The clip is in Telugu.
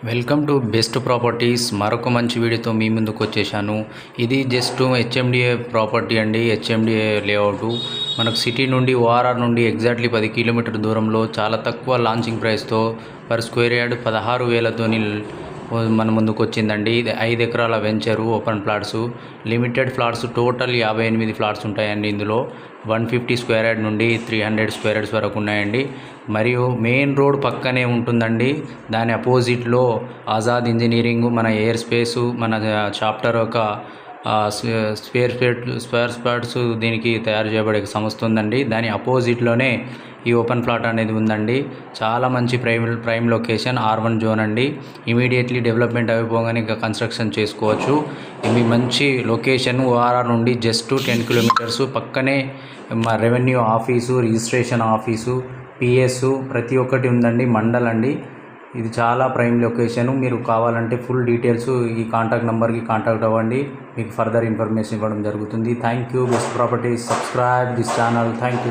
Welcome to best properties. మరొక మంచి వీడియోతో మీ ముందుకు వచ్చేసాను. ఇది జస్ట్ హెచ్ఎండిఏ ప్రాపర్టీ అండి. హెచ్ఎండిఏ లేఅవుట్ మనకు సిటీ నుండి ఓఆర్ఆర్ నుండి ఎగ్జాక్ట్లీ 10 కిలోమీటర్ దూరంలో చాలా తక్కువ లాంచింగ్ ప్రైస్తో పర్ స్క్వేర్ యార్డ్ 16,000తోని మన ముందుకు వచ్చిందండి. ఇది 5 ఎకరాల venture, open plots, limited flats. Total 58 flats ఉంటాయండి. ఇందులో 150 స్క్వేర్ యార్డ్ నుండి 300 స్క్వేర్ యార్డ్స్ వరకు ఉన్నాయండి. మరియు మెయిన్ రోడ్ పక్కనే ఉంటుందండి. దాని అపోజిట్లో ఆజాద్ ఇంజనీరింగ్, మన ఎయిర్ స్పేసు, మన చాప్టర్ ఒక స్పేర్ స్పాట్స్ దీనికి తయారు చేయబడే సంస్థ ఉందండి. దాని అపోజిట్లోనే ఈ ఓపెన్ ప్లాట్ అనేది ఉందండి. చాలా మంచి ప్రైమ్ లొకేషన్, R1 జోన్ అండి. ఇమీడియట్లీ డెవలప్మెంట్ అయిపోగానే ఇంకా కన్స్ట్రక్షన్ చేసుకోవచ్చు. ఇది మంచి లొకేషన్. ఓఆర్ఆర్ నుండి జస్ట్ 10 కిలోమీటర్స్ పక్కనే revenue office, registration office, PS ప్రతి ఒక్కటి ఉందండి. మండల్ అండి. ఇది చాలా ప్రైమ్ లొకేషను. మీరు కావాలంటే ఫుల్ డీటెయిల్స్ ఈ కాంటాక్ట్ నెంబర్కి కాంటాక్ట్ అవ్వండి. మీకు ఫర్దర్ ఇన్ఫర్మేషన్ ఇవ్వడం జరుగుతుంది. Thank you. Best properties. Subscribe this channel. Thank you.